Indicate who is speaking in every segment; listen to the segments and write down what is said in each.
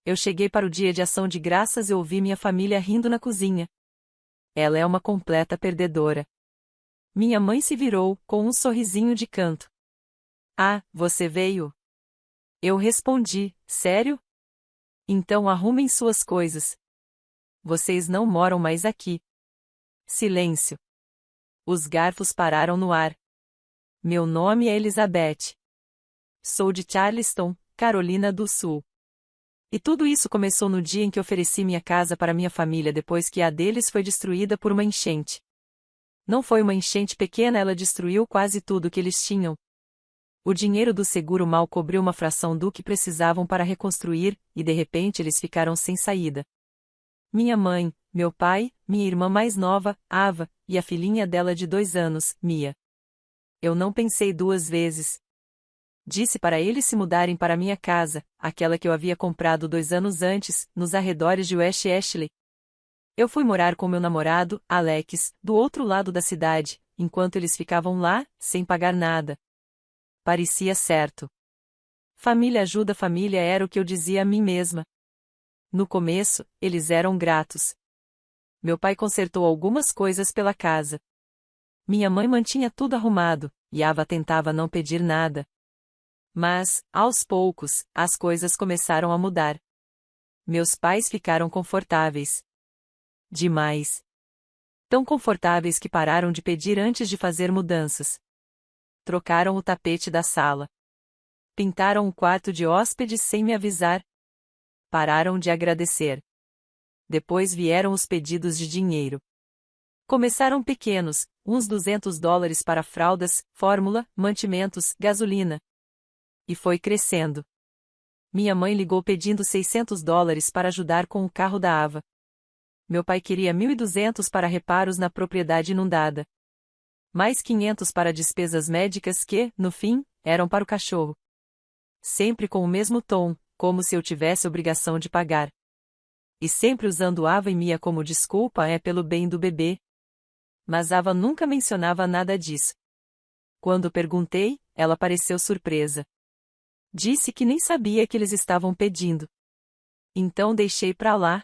Speaker 1: Eu cheguei para o dia de ação de graças e ouvi minha família rindo na cozinha. Ela é uma completa perdedora. Minha mãe se virou, com um sorrisinho de canto. Ah, você veio? Eu respondi, sério? Então arrumem suas coisas. Vocês não moram mais aqui. Silêncio. Os garfos pararam no ar. Meu nome é Elizabeth. Sou de Charleston, Carolina do Sul. E tudo isso começou no dia em que ofereci minha casa para minha família depois que a deles foi destruída por uma enchente. Não foi uma enchente pequena, ela destruiu quase tudo que eles tinham. O dinheiro do seguro mal cobriu uma fração do que precisavam para reconstruir, e de repente eles ficaram sem saída. Minha mãe, meu pai, minha irmã mais nova, Ava, e a filhinha dela de 2 anos, Mia. Eu não pensei 2 vezes. Disse para eles se mudarem para minha casa, aquela que eu havia comprado 2 anos antes, nos arredores de West Ashley. Eu fui morar com meu namorado, Alex, do outro lado da cidade, enquanto eles ficavam lá, sem pagar nada. Parecia certo. Família ajuda família era o que eu dizia a mim mesma. No começo, eles eram gratos. Meu pai consertou algumas coisas pela casa. Minha mãe mantinha tudo arrumado, e Ava tentava não pedir nada. Mas, aos poucos, as coisas começaram a mudar. Meus pais ficaram confortáveis. Demais. Tão confortáveis que pararam de pedir antes de fazer mudanças. Trocaram o tapete da sala. Pintaram o quarto de hóspedes sem me avisar. Pararam de agradecer. Depois vieram os pedidos de dinheiro. Começaram pequenos, uns $200 para fraldas, fórmula, mantimentos, gasolina. E foi crescendo. Minha mãe ligou pedindo $600 para ajudar com o carro da Ava. Meu pai queria 1.200 para reparos na propriedade inundada. Mais 500 para despesas médicas que, no fim, eram para o cachorro. Sempre com o mesmo tom, como se eu tivesse obrigação de pagar. E sempre usando Ava e Mia como desculpa pelo bem do bebê. Mas Ava nunca mencionava nada disso. Quando perguntei, ela pareceu surpresa. Disse que nem sabia que eles estavam pedindo. Então deixei pra lá.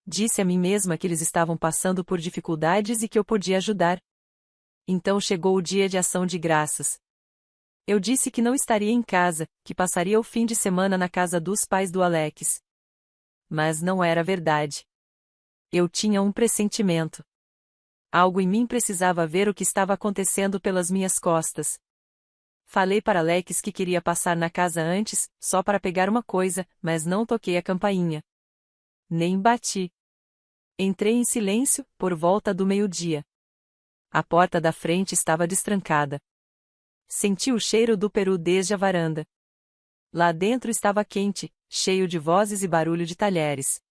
Speaker 1: Disse a mim mesma que eles estavam passando por dificuldades e que eu podia ajudar. Então chegou o dia de ação de graças. Eu disse que não estaria em casa, que passaria o fim de semana na casa dos pais do Alex. Mas não era verdade. Eu tinha um pressentimento. Algo em mim precisava ver o que estava acontecendo pelas minhas costas. Falei para Alex que queria passar na casa antes, só para pegar uma coisa, mas não toquei a campainha. Nem bati. Entrei em silêncio, por volta do meio-dia. A porta da frente estava destrancada. Senti o cheiro do peru desde a varanda. Lá dentro estava quente, cheio de vozes e barulho de talheres.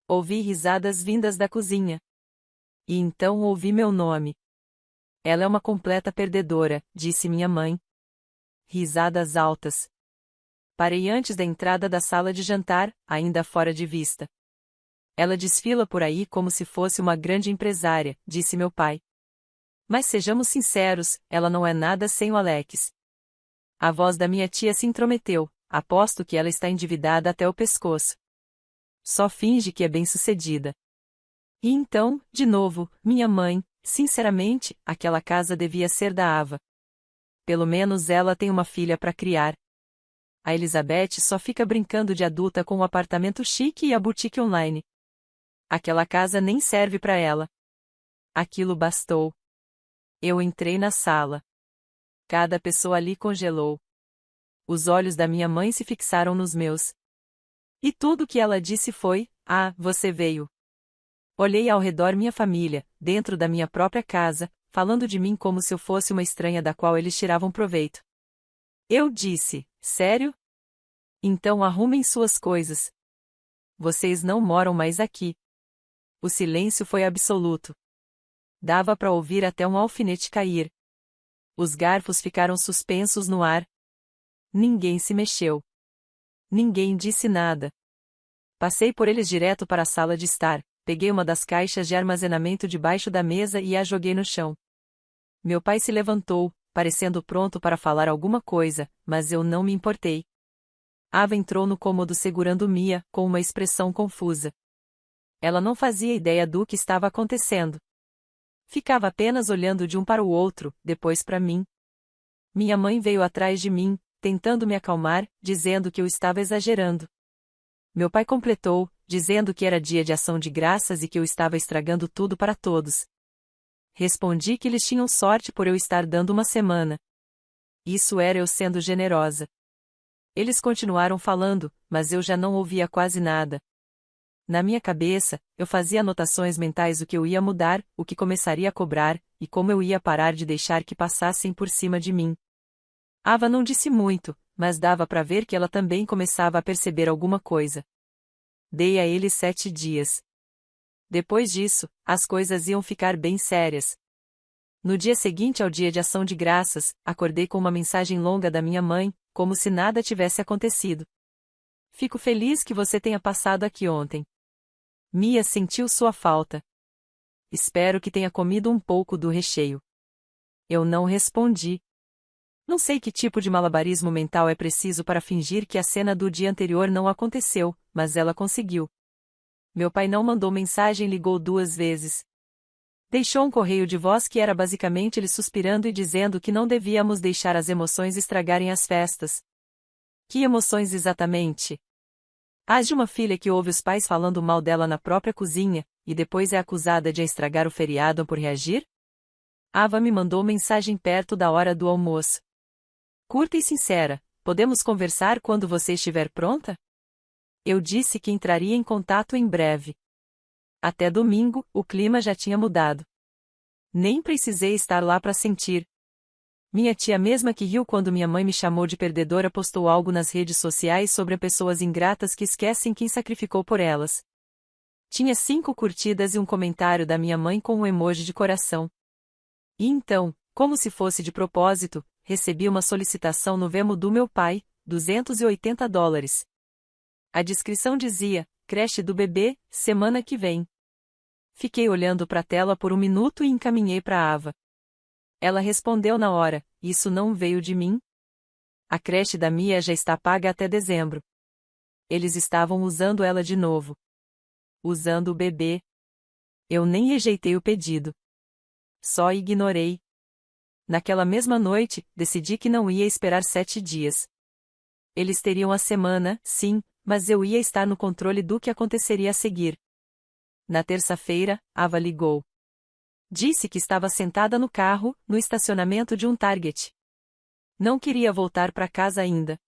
Speaker 1: Ouvi risadas vindas da cozinha. E então ouvi meu nome. Ela é uma completa perdedora, disse minha mãe. Risadas altas. Parei antes da entrada da sala de jantar, ainda fora de vista. Ela desfila por aí como se fosse uma grande empresária, disse meu pai. Mas sejamos sinceros, ela não é nada sem o Alex. A voz da minha tia se intrometeu, aposto que ela está endividada até o pescoço. Só finge que é bem-sucedida. E então, de novo, minha mãe, sinceramente, aquela casa devia ser da Ava. Pelo menos ela tem uma filha para criar. A Elizabeth só fica brincando de adulta com o apartamento chique e a boutique online. Aquela casa nem serve para ela. Aquilo bastou. Eu entrei na sala. Cada pessoa ali congelou. Os olhos da minha mãe se fixaram nos meus. E tudo que ela disse foi: "Ah, você veio." Olhei ao redor minha família, dentro da minha própria casa, falando de mim como se eu fosse uma estranha da qual eles tiravam proveito. Eu disse: "Sério? Então arrumem suas coisas. Vocês não moram mais aqui." O silêncio foi absoluto. Dava para ouvir até um alfinete cair. Os garfos ficaram suspensos no ar. Ninguém se mexeu. Ninguém disse nada. Passei por eles direto para a sala de estar. Peguei uma das caixas de armazenamento debaixo da mesa e a joguei no chão. Meu pai se levantou, parecendo pronto para falar alguma coisa, mas eu não me importei. Ava entrou no cômodo segurando Mia, com uma expressão confusa. Ela não fazia ideia do que estava acontecendo. Ficava apenas olhando de um para o outro, depois para mim. Minha mãe veio atrás de mim, tentando me acalmar, dizendo que eu estava exagerando. Meu pai completou, dizendo que era dia de ação de graças e que eu estava estragando tudo para todos. Respondi que eles tinham sorte por eu estar dando uma semana. Isso era eu sendo generosa. Eles continuaram falando, mas eu já não ouvia quase nada. Na minha cabeça, eu fazia anotações mentais o que eu ia mudar, o que começaria a cobrar, e como eu ia parar de deixar que passassem por cima de mim. Ava não disse muito, mas dava para ver que ela também começava a perceber alguma coisa. Dei a eles 7 dias. Depois disso, as coisas iam ficar bem sérias. No dia seguinte ao dia de ação de graças, acordei com uma mensagem longa da minha mãe, como se nada tivesse acontecido. Fico feliz que você tenha passado aqui ontem. Mia sentiu sua falta. Espero que tenha comido um pouco do recheio. Eu não respondi. Não sei que tipo de malabarismo mental é preciso para fingir que a cena do dia anterior não aconteceu, mas ela conseguiu. Meu pai não mandou mensagem e ligou 2 vezes. Deixou um correio de voz que era basicamente ele suspirando e dizendo que não devíamos deixar as emoções estragarem as festas. Que emoções exatamente? As de uma filha que ouve os pais falando mal dela na própria cozinha, e depois é acusada de estragar o feriado por reagir? Ava me mandou mensagem perto da hora do almoço. Curta e sincera, podemos conversar quando você estiver pronta? Eu disse que entraria em contato em breve. Até domingo, o clima já tinha mudado. Nem precisei estar lá para sentir. Minha tia mesma que riu quando minha mãe me chamou de perdedora postou algo nas redes sociais sobre pessoas ingratas que esquecem quem sacrificou por elas. Tinha 5 curtidas e um comentário da minha mãe com um emoji de coração. E então, como se fosse de propósito, recebi uma solicitação no Venmo do meu pai, $280. A descrição dizia, creche do bebê, semana que vem. Fiquei olhando para a tela por 1 minuto e encaminhei para Ava. Ela respondeu na hora, isso não veio de mim? A creche da Mia já está paga até dezembro. Eles estavam usando ela de novo. Usando o bebê. Eu nem rejeitei o pedido. Só ignorei. Naquela mesma noite, decidi que não ia esperar 7 dias. Eles teriam a semana, sim, mas eu ia estar no controle do que aconteceria a seguir. Na terça-feira, Ava ligou. Disse que estava sentada no carro, no estacionamento de um Target. Não queria voltar para casa ainda.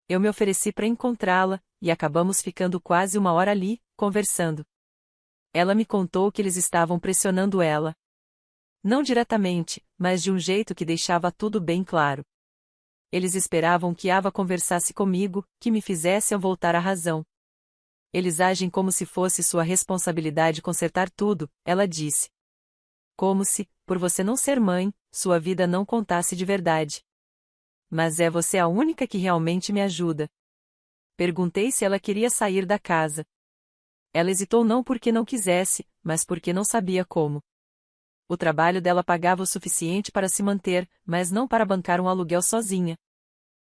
Speaker 1: Eu me ofereci para encontrá-la, e acabamos ficando quase 1 hora ali, conversando. Ela me contou que eles estavam pressionando ela. Não diretamente, mas de um jeito que deixava tudo bem claro. Eles esperavam que Ava conversasse comigo, que me fizesse eu voltar à razão. Eles agem como se fosse sua responsabilidade consertar tudo, ela disse. Como se, por você não ser mãe, sua vida não contasse de verdade. Mas é você a única que realmente me ajuda. Perguntei se ela queria sair da casa. Ela hesitou não porque não quisesse, mas porque não sabia como. O trabalho dela pagava o suficiente para se manter, mas não para bancar um aluguel sozinha.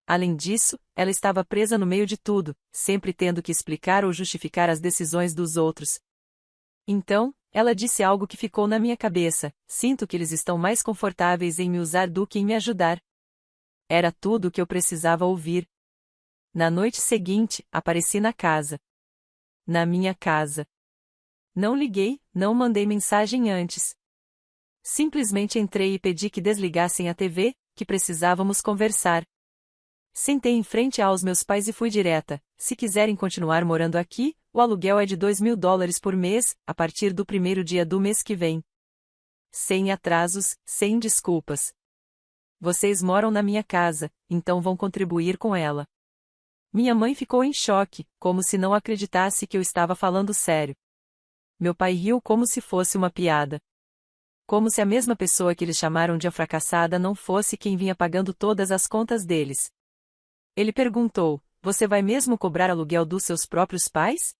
Speaker 1: Além disso, ela estava presa no meio de tudo, sempre tendo que explicar ou justificar as decisões dos outros. Então, ela disse algo que ficou na minha cabeça: sinto que eles estão mais confortáveis em me usar do que em me ajudar. Era tudo o que eu precisava ouvir. Na noite seguinte, apareci na casa. Na minha casa. Não liguei, não mandei mensagem antes. Simplesmente entrei e pedi que desligassem a TV, que precisávamos conversar. Sentei em frente aos meus pais e fui direta: se quiserem continuar morando aqui, o aluguel é de $2.000 por mês, a partir do 1º dia do mês que vem. Sem atrasos, sem desculpas. Vocês moram na minha casa, então vão contribuir com ela. Minha mãe ficou em choque, como se não acreditasse que eu estava falando sério. Meu pai riu como se fosse uma piada. Como se a mesma pessoa que eles chamaram de a fracassada não fosse quem vinha pagando todas as contas deles. Ele perguntou: você vai mesmo cobrar aluguel dos seus próprios pais?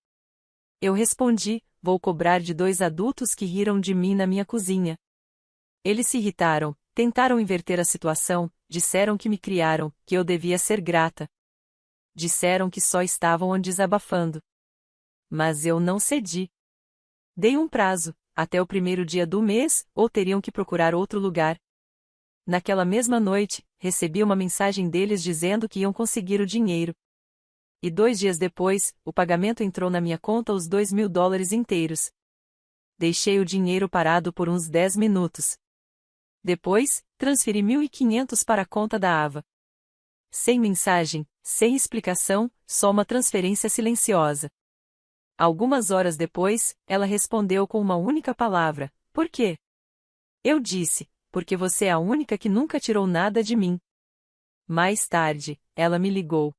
Speaker 1: Eu respondi: vou cobrar de 2 adultos que riram de mim na minha cozinha. Eles se irritaram, tentaram inverter a situação, disseram que me criaram, que eu devia ser grata. Disseram que só estavam desabafando. Mas eu não cedi. Dei um prazo, até o primeiro dia do mês, ou teriam que procurar outro lugar. Naquela mesma noite, recebi uma mensagem deles dizendo que iam conseguir o dinheiro. E 2 dias depois, o pagamento entrou na minha conta os $2.000 inteiros. Deixei o dinheiro parado por uns 10 minutos. Depois, transferi 1.500 para a conta da Ava. Sem mensagem, sem explicação, só uma transferência silenciosa. Algumas horas depois, ela respondeu com uma única palavra: por quê? Eu disse: porque você é a única que nunca tirou nada de mim. Mais tarde, ela me ligou.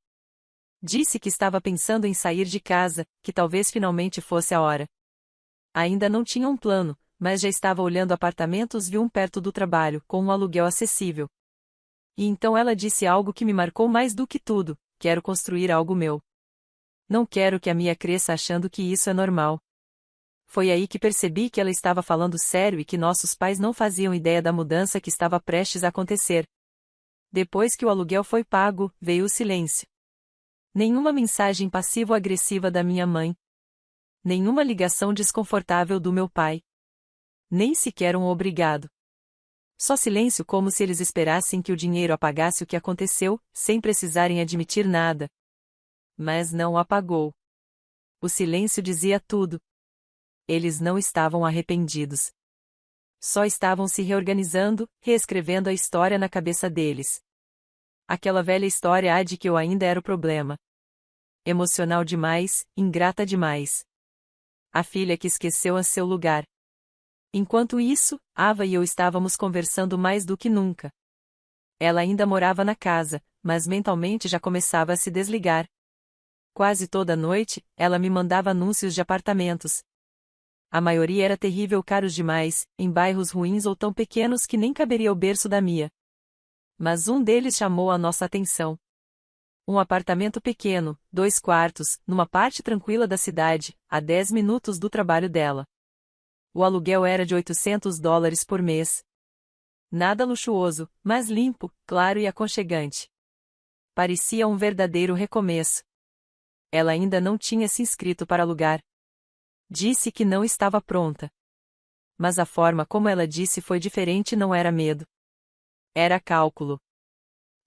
Speaker 1: Disse que estava pensando em sair de casa, que talvez finalmente fosse a hora. Ainda não tinha um plano, mas já estava olhando apartamentos vi um perto do trabalho, com um aluguel acessível. E então ela disse algo que me marcou mais do que tudo: quero construir algo meu. Não quero que a Mia cresça achando que isso é normal. Foi aí que percebi que ela estava falando sério e que nossos pais não faziam ideia da mudança que estava prestes a acontecer. Depois que o aluguel foi pago, veio o silêncio. Nenhuma mensagem passivo-agressiva da minha mãe. Nenhuma ligação desconfortável do meu pai. Nem sequer um obrigado. Só silêncio, como se eles esperassem que o dinheiro apagasse o que aconteceu, sem precisarem admitir nada. Mas não apagou. O silêncio dizia tudo. Eles não estavam arrependidos. Só estavam se reorganizando, reescrevendo a história na cabeça deles. Aquela velha história de que eu ainda era o problema. Emocional demais, ingrata demais. A filha que esqueceu a seu lugar. Enquanto isso, Ava e eu estávamos conversando mais do que nunca. Ela ainda morava na casa, mas mentalmente já começava a se desligar. Quase toda noite, ela me mandava anúncios de apartamentos. A maioria era terrível, caros demais, em bairros ruins ou tão pequenos que nem caberia o berço da Mia. Mas um deles chamou a nossa atenção. Um apartamento pequeno, 2 quartos, numa parte tranquila da cidade, a 10 minutos do trabalho dela. O aluguel era de $800 por mês. Nada luxuoso, mas limpo, claro e aconchegante. Parecia um verdadeiro recomeço. Ela ainda não tinha se inscrito para alugar. Disse que não estava pronta. Mas a forma como ela disse foi diferente, não era medo. Era cálculo.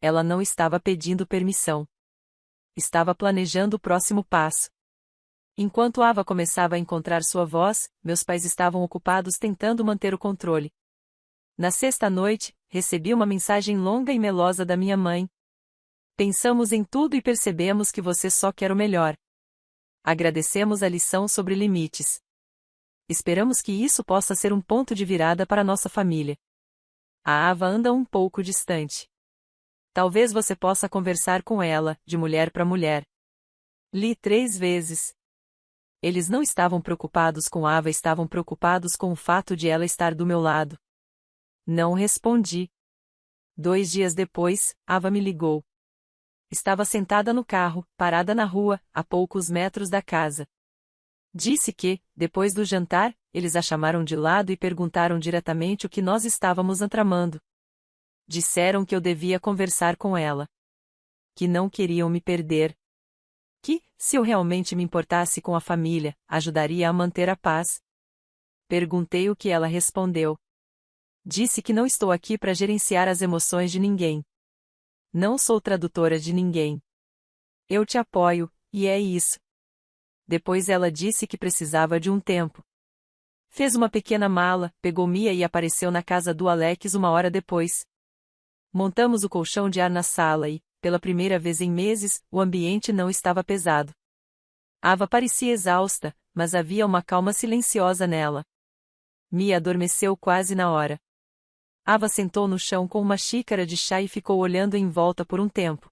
Speaker 1: Ela não estava pedindo permissão. Estava planejando o próximo passo. Enquanto Ava começava a encontrar sua voz, meus pais estavam ocupados tentando manter o controle. Na sexta noite, recebi uma mensagem longa e melosa da minha mãe. Pensamos em tudo e percebemos que você só quer o melhor. Agradecemos a lição sobre limites. Esperamos que isso possa ser um ponto de virada para nossa família. A Ava anda um pouco distante. Talvez você possa conversar com ela, de mulher para mulher. Li 3 vezes. Eles não estavam preocupados com Ava, estavam preocupados com o fato de ela estar do meu lado. Não respondi. 2 dias depois, Ava me ligou. Estava sentada no carro, parada na rua, a poucos metros da casa. Disse que, depois do jantar, eles a chamaram de lado e perguntaram diretamente o que nós estávamos tramando. Disseram que eu devia conversar com ela. Que não queriam me perder. Que, se eu realmente me importasse com a família, ajudaria a manter a paz. Perguntei o que ela respondeu. Disse que não estou aqui para gerenciar as emoções de ninguém. Não sou tradutora de ninguém. Eu te apoio, e é isso. Depois ela disse que precisava de um tempo. Fez uma pequena mala, pegou Mia e apareceu na casa do Alex 1 hora depois. Montamos o colchão de ar na sala e, pela primeira vez em meses, o ambiente não estava pesado. Ava parecia exausta, mas havia uma calma silenciosa nela. Mia adormeceu quase na hora. Ava sentou no chão com uma xícara de chá e ficou olhando em volta por um tempo.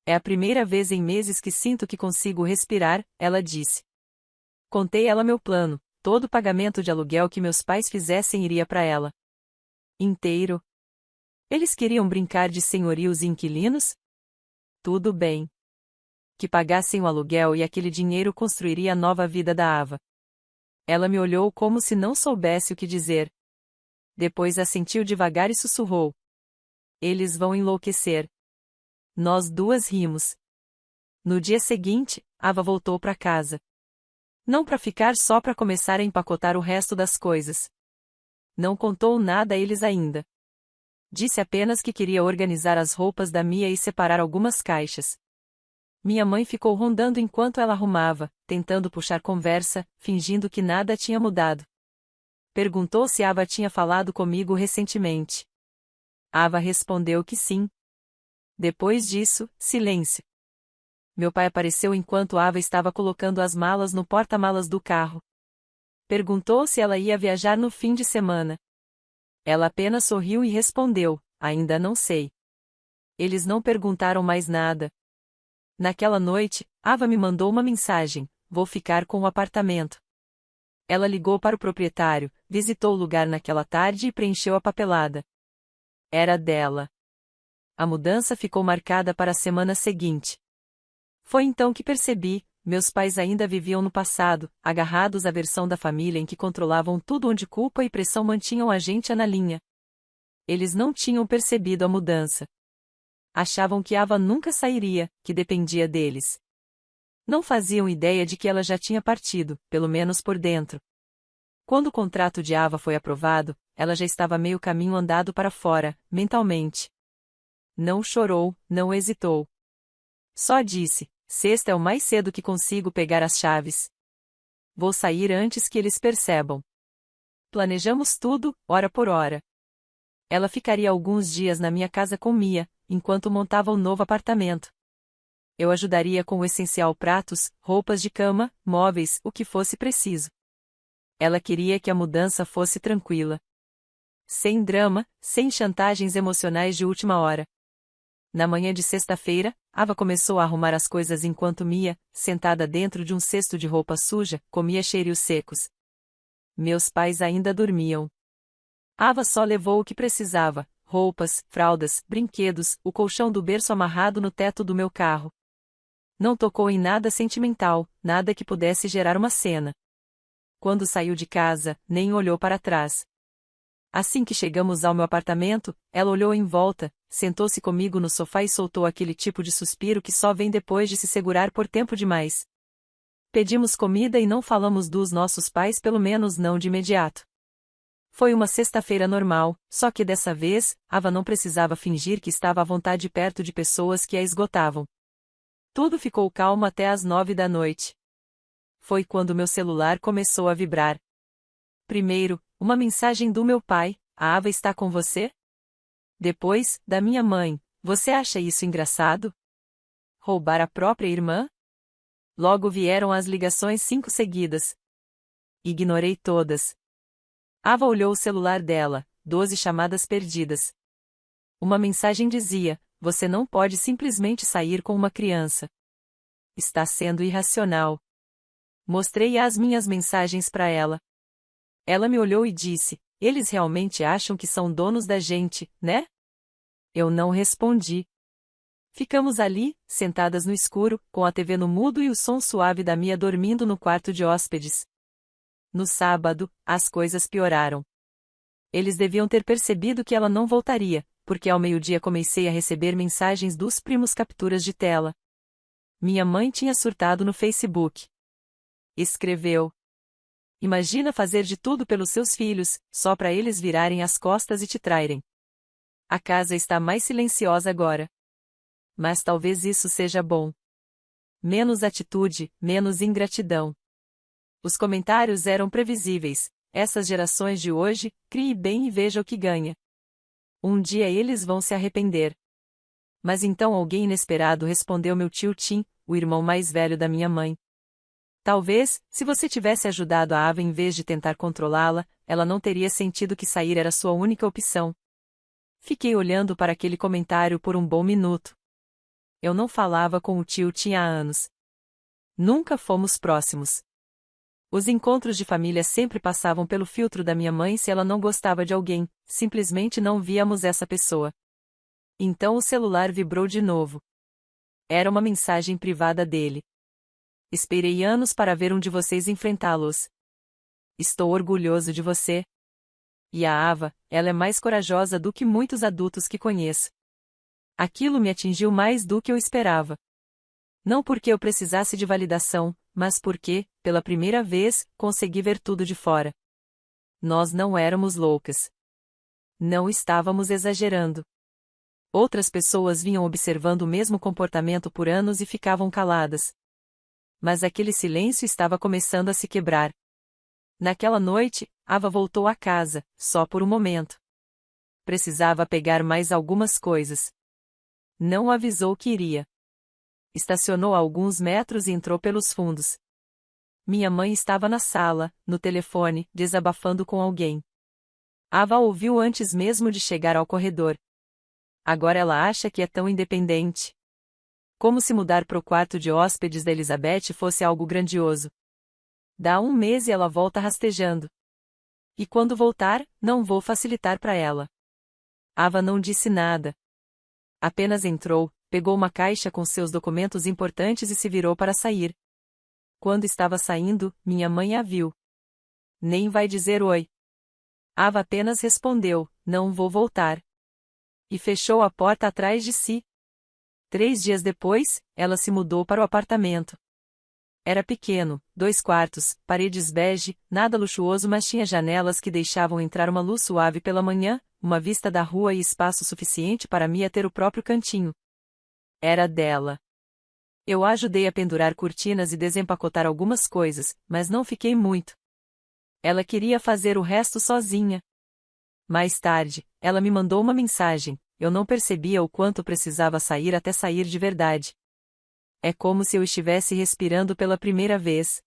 Speaker 1: É a primeira vez em meses que sinto que consigo respirar, ela disse. Contei ela meu plano, todo o pagamento de aluguel que meus pais fizessem iria para ela. Inteiro. Eles queriam brincar de senhorios e inquilinos? Tudo bem. Que pagassem o aluguel e aquele dinheiro construiria a nova vida da Ava. Ela me olhou como se não soubesse o que dizer. Depois assentiu devagar e sussurrou. Eles vão enlouquecer. Nós duas rimos. No dia seguinte, Ava voltou para casa. Não para ficar só para começar a empacotar o resto das coisas. Não contou nada a eles ainda. Disse apenas que queria organizar as roupas da Mia e separar algumas caixas. Minha mãe ficou rondando enquanto ela arrumava, tentando puxar conversa, fingindo que nada tinha mudado. Perguntou se Ava tinha falado comigo recentemente. Ava respondeu que sim. Depois disso, silêncio. Meu pai apareceu enquanto Ava estava colocando as malas no porta-malas do carro. Perguntou se ela ia viajar no fim de semana. Ela apenas sorriu e respondeu, ainda não sei. Eles não perguntaram mais nada. Naquela noite, Ava me mandou uma mensagem: vou ficar com o apartamento. Ela ligou para o proprietário, visitou o lugar naquela tarde e preencheu a papelada. Era dela. A mudança ficou marcada para a semana seguinte. Foi então que percebi, meus pais ainda viviam no passado, agarrados à versão da família em que controlavam tudo onde culpa e pressão mantinham a gente na linha. Eles não tinham percebido a mudança. Achavam que Ava nunca sairia, que dependia deles. Não faziam ideia de que ela já tinha partido, pelo menos por dentro. Quando o contrato de Ava foi aprovado, ela já estava meio caminho andado para fora, mentalmente. Não chorou, não hesitou. Só disse: sexta é o mais cedo que consigo pegar as chaves. Vou sair antes que eles percebam. Planejamos tudo, hora por hora. Ela ficaria alguns dias na minha casa com Mia, enquanto montava o novo apartamento. Eu ajudaria com o essencial: pratos, roupas de cama, móveis, o que fosse preciso. Ela queria que a mudança fosse tranquila. Sem drama, sem chantagens emocionais de última hora. Na manhã de sexta-feira, Ava começou a arrumar as coisas enquanto Mia, sentada dentro de um cesto de roupa suja, comia cheirios secos. Meus pais ainda dormiam. Ava só levou o que precisava: roupas, fraldas, brinquedos, o colchão do berço amarrado no teto do meu carro. Não tocou em nada sentimental, nada que pudesse gerar uma cena. Quando saiu de casa, nem olhou para trás. Assim que chegamos ao meu apartamento, ela olhou em volta, sentou-se comigo no sofá e soltou aquele tipo de suspiro que só vem depois de se segurar por tempo demais. Pedimos comida e não falamos dos nossos pais, pelo menos não de imediato. Foi uma sexta-feira normal, só que dessa vez, Ava não precisava fingir que estava à vontade perto de pessoas que a esgotavam. Tudo ficou calmo até às 9 da noite. Foi quando meu celular começou a vibrar. Primeiro, uma mensagem do meu pai: a Ava está com você? Depois, da minha mãe: você acha isso engraçado? Roubar a própria irmã? Logo vieram as ligações 5 seguidas. Ignorei todas. Ava olhou o celular dela: 12 chamadas perdidas. Uma mensagem dizia: você não pode simplesmente sair com uma criança. Está sendo irracional. Mostrei as minhas mensagens para ela. Ela me olhou e disse: eles realmente acham que são donos da gente, né? Eu não respondi. Ficamos ali, sentadas no escuro, com a TV no mudo e o som suave da Mia dormindo no quarto de hóspedes. No sábado, as coisas pioraram. Eles deviam ter percebido que ela não voltaria, porque ao meio-dia comecei a receber mensagens dos primos, capturas de tela. Minha mãe tinha surtado no Facebook. Escreveu: imagina fazer de tudo pelos seus filhos, só para eles virarem as costas e te traírem. A casa está mais silenciosa agora. Mas talvez isso seja bom. Menos atitude, menos ingratidão. Os comentários eram previsíveis: essas gerações de hoje, crie bem e veja o que ganha. Um dia eles vão se arrepender. Mas então alguém inesperado respondeu: meu tio Tim, o irmão mais velho da minha mãe. Talvez, se você tivesse ajudado a Ava em vez de tentar controlá-la, ela não teria sentido que sair era sua única opção. Fiquei olhando para aquele comentário por um bom minuto. Eu não falava com o tio Tim há anos. Nunca fomos próximos. Os encontros de família sempre passavam pelo filtro da minha mãe. Se ela não gostava de alguém, simplesmente não víamos essa pessoa. Então o celular vibrou de novo. Era uma mensagem privada dele. Esperei anos para ver um de vocês enfrentá-los. Estou orgulhoso de você. E a Ava, ela é mais corajosa do que muitos adultos que conheço. Aquilo me atingiu mais do que eu esperava. Não porque eu precisasse de validação, mas porque, pela primeira vez, consegui ver tudo de fora. Nós não éramos loucas. Não estávamos exagerando. Outras pessoas vinham observando o mesmo comportamento por anos e ficavam caladas. Mas aquele silêncio estava começando a se quebrar. Naquela noite, Ava voltou a casa, só por um momento. Precisava pegar mais algumas coisas. Não avisou que iria. Estacionou a alguns metros e entrou pelos fundos. Minha mãe estava na sala, no telefone, desabafando com alguém. Ava ouviu antes mesmo de chegar ao corredor. Agora ela acha que é tão independente. Como se mudar pro quarto de hóspedes da Elizabeth fosse algo grandioso. Dá um mês e ela volta rastejando. E quando voltar, não vou facilitar para ela. Ava não disse nada. Apenas entrou, pegou uma caixa com seus documentos importantes e se virou para sair. Quando estava saindo, minha mãe a viu. Nem vai dizer oi. Ava apenas respondeu, não vou voltar. E fechou a porta atrás de si. 3 dias depois, ela se mudou para o apartamento. Era pequeno, 2 quartos, paredes bege, nada luxuoso, mas tinha janelas que deixavam entrar uma luz suave pela manhã, uma vista da rua e espaço suficiente para Mia ter o próprio cantinho. Era dela. Eu a ajudei a pendurar cortinas e desempacotar algumas coisas, mas não fiquei muito. Ela queria fazer o resto sozinha. Mais tarde, ela me mandou uma mensagem. Eu não percebia o quanto precisava sair até sair de verdade. É como se eu estivesse respirando pela primeira vez.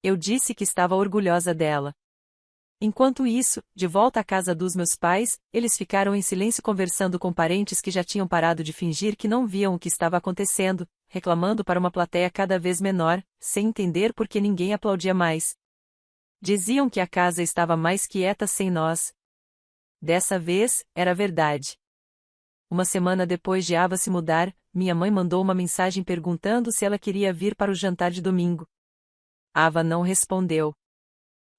Speaker 1: Eu disse que estava orgulhosa dela. Enquanto isso, de volta à casa dos meus pais, eles ficaram em silêncio conversando com parentes que já tinham parado de fingir que não viam o que estava acontecendo, reclamando para uma plateia cada vez menor, sem entender por que ninguém aplaudia mais. Diziam que a casa estava mais quieta sem nós. Dessa vez, era verdade. Uma semana depois de Ava se mudar, minha mãe mandou uma mensagem perguntando se ela queria vir para o jantar de domingo. Ava não respondeu.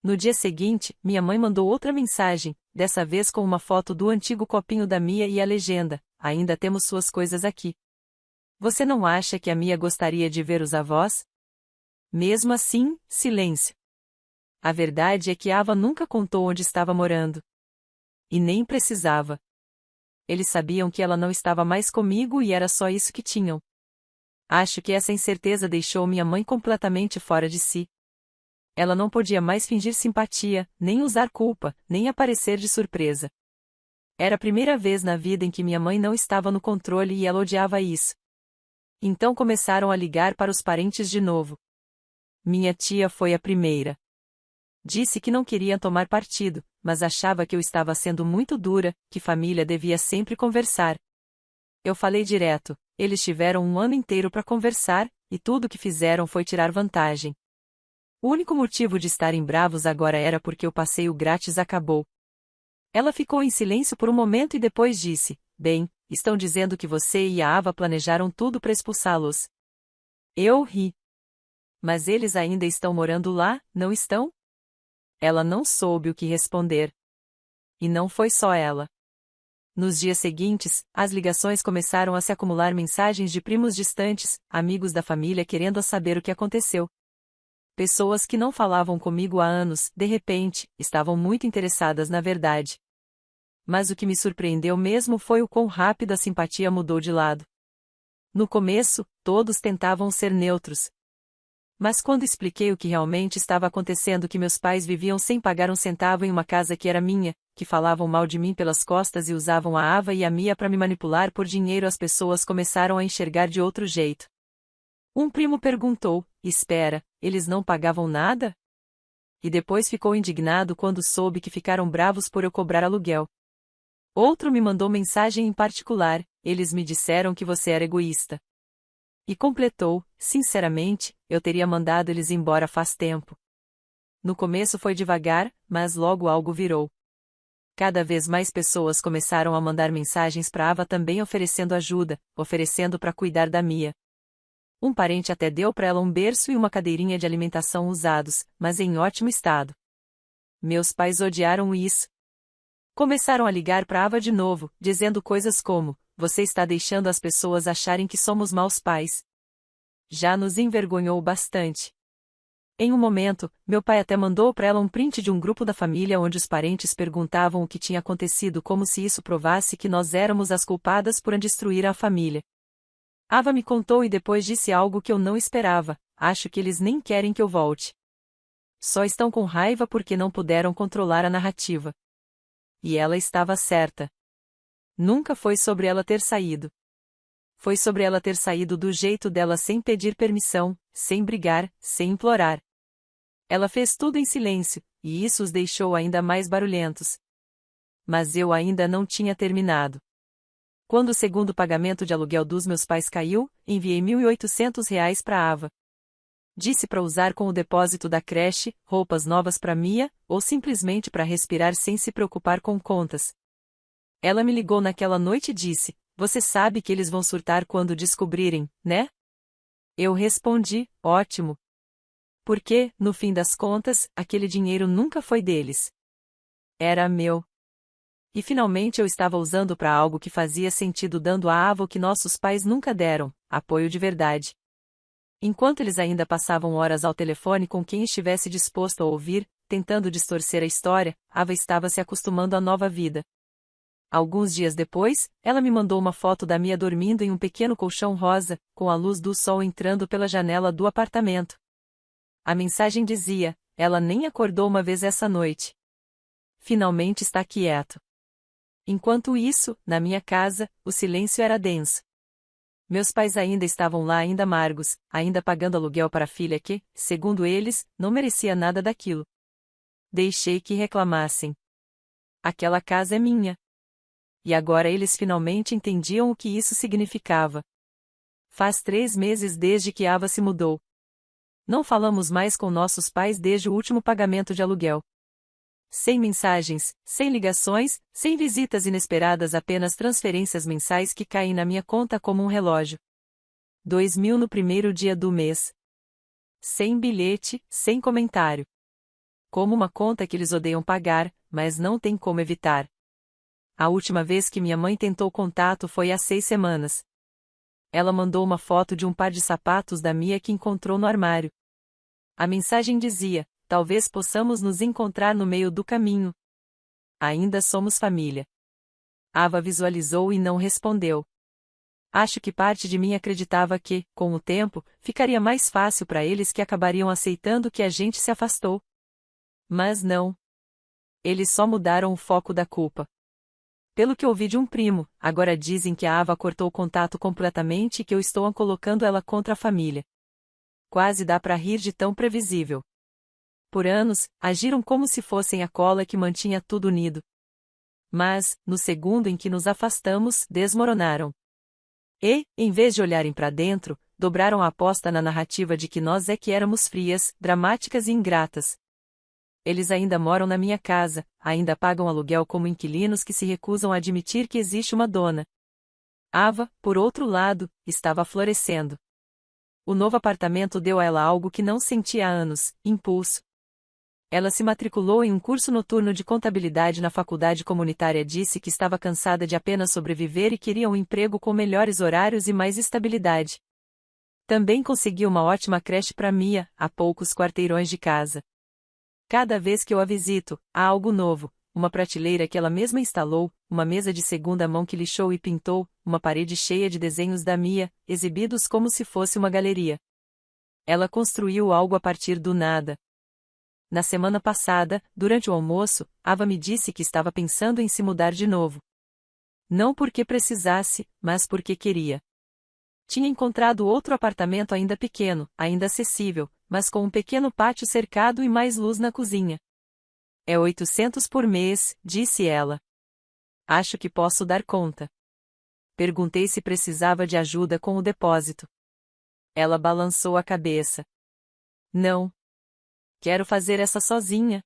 Speaker 1: No dia seguinte, minha mãe mandou outra mensagem, dessa vez com uma foto do antigo copinho da Mia e a legenda: ainda temos suas coisas aqui. Você não acha que a Mia gostaria de ver os avós? Mesmo assim, silêncio. A verdade é que Ava nunca contou onde estava morando. E nem precisava. Eles sabiam que ela não estava mais comigo e era só isso que tinham. Acho que essa incerteza deixou minha mãe completamente fora de si. Ela não podia mais fingir simpatia, nem usar culpa, nem aparecer de surpresa. Era a primeira vez na vida em que minha mãe não estava no controle e ela odiava isso. Então começaram a ligar para os parentes de novo. Minha tia foi a primeira. Disse que não queria tomar partido, mas achava que eu estava sendo muito dura, que família devia sempre conversar. Eu falei direto, eles tiveram um ano inteiro para conversar, e tudo que fizeram foi tirar vantagem. O único motivo de estarem bravos agora era porque o passeio grátis acabou. Ela ficou em silêncio por um momento e depois disse: bem, estão dizendo que você e a Ava planejaram tudo para expulsá-los. Eu ri. Mas eles ainda estão morando lá, não estão? Ela não soube o que responder. E não foi só ela. Nos dias seguintes, as ligações começaram a se acumular, mensagens de primos distantes, amigos da família querendo saber o que aconteceu. Pessoas que não falavam comigo há anos, de repente, estavam muito interessadas na verdade. Mas o que me surpreendeu mesmo foi o quão rápido a simpatia mudou de lado. No começo, todos tentavam ser neutros. Mas quando expliquei o que realmente estava acontecendo, que meus pais viviam sem pagar um centavo em uma casa que era minha, que falavam mal de mim pelas costas e usavam a Ava e a Mia para me manipular por dinheiro, as pessoas começaram a enxergar de outro jeito. Um primo perguntou: espera, eles não pagavam nada? E depois ficou indignado quando soube que ficaram bravos por eu cobrar aluguel. Outro me mandou mensagem em particular: eles me disseram que você era egoísta. E completou: sinceramente, eu teria mandado eles embora faz tempo. No começo foi devagar, mas logo algo virou. Cada vez mais pessoas começaram a mandar mensagens para Ava também oferecendo ajuda, oferecendo para cuidar da Mia. Um parente até deu para ela um berço e uma cadeirinha de alimentação usados, mas em ótimo estado. Meus pais odiaram isso. Começaram a ligar para Ava de novo, dizendo coisas como: você está deixando as pessoas acharem que somos maus pais. já nos envergonhou bastante. Em um momento, meu pai até mandou para ela um print de um grupo da família onde os parentes perguntavam o que tinha acontecido como se isso provasse que nós éramos as culpadas por destruir a família. Ava me contou e depois disse algo que eu não esperava: acho que eles nem querem que eu volte. Só estão com raiva porque não puderam controlar a narrativa. E ela estava certa. Nunca foi sobre ela ter saído. Foi sobre ela ter saído do jeito dela, sem pedir permissão, sem brigar, sem implorar. Ela fez tudo em silêncio, e isso os deixou ainda mais barulhentos. Mas eu ainda não tinha terminado. Quando o segundo pagamento de aluguel dos meus pais caiu, enviei R$ 1.800 para Ava. Disse para usar com o depósito da creche, roupas novas para Mia, ou simplesmente para respirar sem se preocupar com contas. Ela me ligou naquela noite e disse: "Você sabe que eles vão surtar quando descobrirem, né?" Eu respondi: "Ótimo. Porque, no fim das contas, aquele dinheiro nunca foi deles. Era meu. E finalmente eu estava usando para algo que fazia sentido, dando a Ava o que nossos pais nunca deram: apoio de verdade." Enquanto eles ainda passavam horas ao telefone com quem estivesse disposto a ouvir, tentando distorcer a história, Ava estava se acostumando à nova vida. Alguns dias depois, ela me mandou uma foto da Mia dormindo em um pequeno colchão rosa, com a luz do sol entrando pela janela do apartamento. A mensagem dizia: "Ela nem acordou uma vez essa noite. Finalmente está quieto." Enquanto isso, na minha casa, o silêncio era denso. Meus pais ainda estavam lá, ainda amargos, ainda pagando aluguel para a filha que, segundo eles, não merecia nada daquilo. Deixei que reclamassem. Aquela casa é minha. E agora eles finalmente entendiam o que isso significava. Faz 3 meses desde que Ava se mudou. Não falamos mais com nossos pais desde o último pagamento de aluguel. Sem mensagens, sem ligações, sem visitas inesperadas, apenas transferências mensais que caem na minha conta como um relógio. 2.000 no primeiro dia do mês. Sem bilhete, sem comentário. Como uma conta que eles odeiam pagar, mas não tem como evitar. A última vez que minha mãe tentou contato foi há 6 semanas. Ela mandou uma foto de um par de sapatos da Mia que encontrou no armário. A mensagem dizia: "Talvez possamos nos encontrar no meio do caminho. Ainda somos família." Ava visualizou e não respondeu. Acho que parte de mim acreditava que, com o tempo, ficaria mais fácil para eles, que acabariam aceitando que a gente se afastou. Mas não. Eles só mudaram o foco da culpa. Pelo que ouvi de um primo, agora dizem que a Ava cortou o contato completamente e que eu estou colocando ela contra a família. Quase dá para rir de tão previsível. Por anos, agiram como se fossem a cola que mantinha tudo unido. Mas, no segundo em que nos afastamos, desmoronaram. E, em vez de olharem para dentro, dobraram a aposta na narrativa de que nós é que éramos frias, dramáticas e ingratas. Eles ainda moram na minha casa, ainda pagam aluguel como inquilinos que se recusam a admitir que existe uma dona. Ava, por outro lado, estava florescendo. O novo apartamento deu a ela algo que não sentia há anos: impulso. Ela se matriculou em um curso noturno de contabilidade na faculdade comunitária, disse que estava cansada de apenas sobreviver e queria um emprego com melhores horários e mais estabilidade. Também conseguiu uma ótima creche para Mia, a poucos quarteirões de casa. Cada vez que eu a visito, há algo novo: uma prateleira que ela mesma instalou, uma mesa de segunda mão que lixou e pintou, uma parede cheia de desenhos da Mia, exibidos como se fosse uma galeria. Ela construiu algo a partir do nada. Na semana passada, durante o almoço, Ava me disse que estava pensando em se mudar de novo. Não porque precisasse, mas porque queria. Tinha encontrado outro apartamento ainda pequeno, ainda acessível, mas com um pequeno pátio cercado e mais luz na cozinha. "É 800 por mês", disse ela. "Acho que posso dar conta." Perguntei se precisava de ajuda com o depósito. Ela balançou a cabeça. "Não. Quero fazer essa sozinha.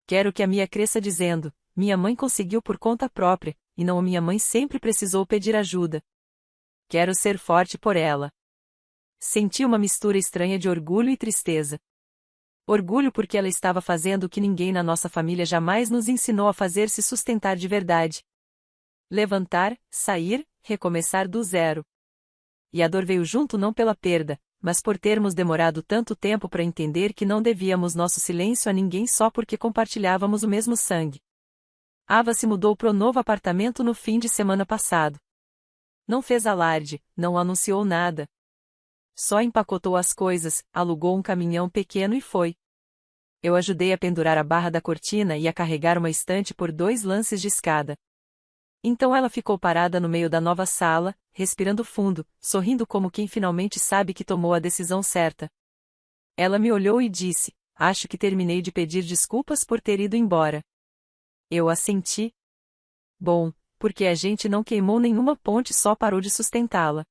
Speaker 1: Quero que a Mia cresça dizendo: minha mãe conseguiu por conta própria, e não a minha mãe sempre precisou pedir ajuda. Quero ser forte por ela." Senti uma mistura estranha de orgulho e tristeza. Orgulho porque ela estava fazendo o que ninguém na nossa família jamais nos ensinou a fazer: se sustentar de verdade. Levantar, sair, recomeçar do zero. E a dor veio junto, não pela perda, mas por termos demorado tanto tempo para entender que não devíamos nosso silêncio a ninguém só porque compartilhávamos o mesmo sangue. Ava se mudou pro novo apartamento no fim de semana passado. Não fez alarde, não anunciou nada. Só empacotou as coisas, alugou um caminhão pequeno e foi. Eu ajudei a pendurar a barra da cortina e a carregar uma estante por 2 lances de escada. Então ela ficou parada no meio da nova sala, respirando fundo, sorrindo como quem finalmente sabe que tomou a decisão certa. Ela me olhou e disse: "Acho que terminei de pedir desculpas por ter ido embora." Eu assenti. Bom, porque a gente não queimou nenhuma ponte, só parou de sustentá-la.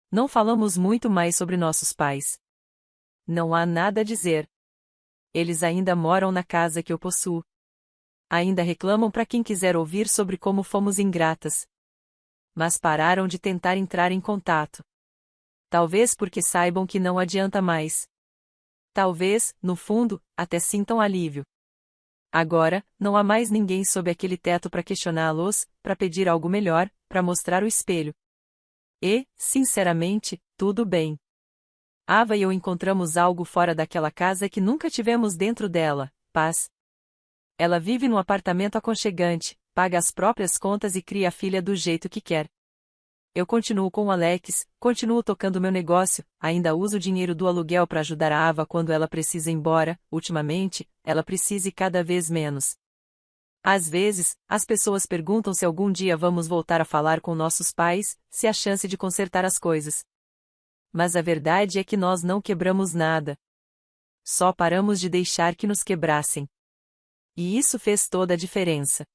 Speaker 1: Não falamos muito mais sobre nossos pais. Não há nada a dizer. Eles ainda moram na casa que eu possuo. Ainda reclamam para quem quiser ouvir sobre como fomos ingratas. Mas pararam de tentar entrar em contato. Talvez porque saibam que não adianta mais. Talvez, no fundo, até sintam alívio. Agora, não há mais ninguém sob aquele teto para questioná-los, para pedir algo melhor, para mostrar o espelho. E, sinceramente, tudo bem. Ava e eu encontramos algo fora daquela casa que nunca tivemos dentro dela: paz. Ela vive num apartamento aconchegante, paga as próprias contas e cria a filha do jeito que quer. Eu continuo com o Alex, continuo tocando meu negócio, ainda uso o dinheiro do aluguel para ajudar a Ava quando ela precisa ir embora. Ultimamente, ela precisa ir cada vez menos. Às vezes, as pessoas perguntam se algum dia vamos voltar a falar com nossos pais, se há chance de consertar as coisas. Mas a verdade é que nós não quebramos nada. Só paramos de deixar que nos quebrassem. E isso fez toda a diferença.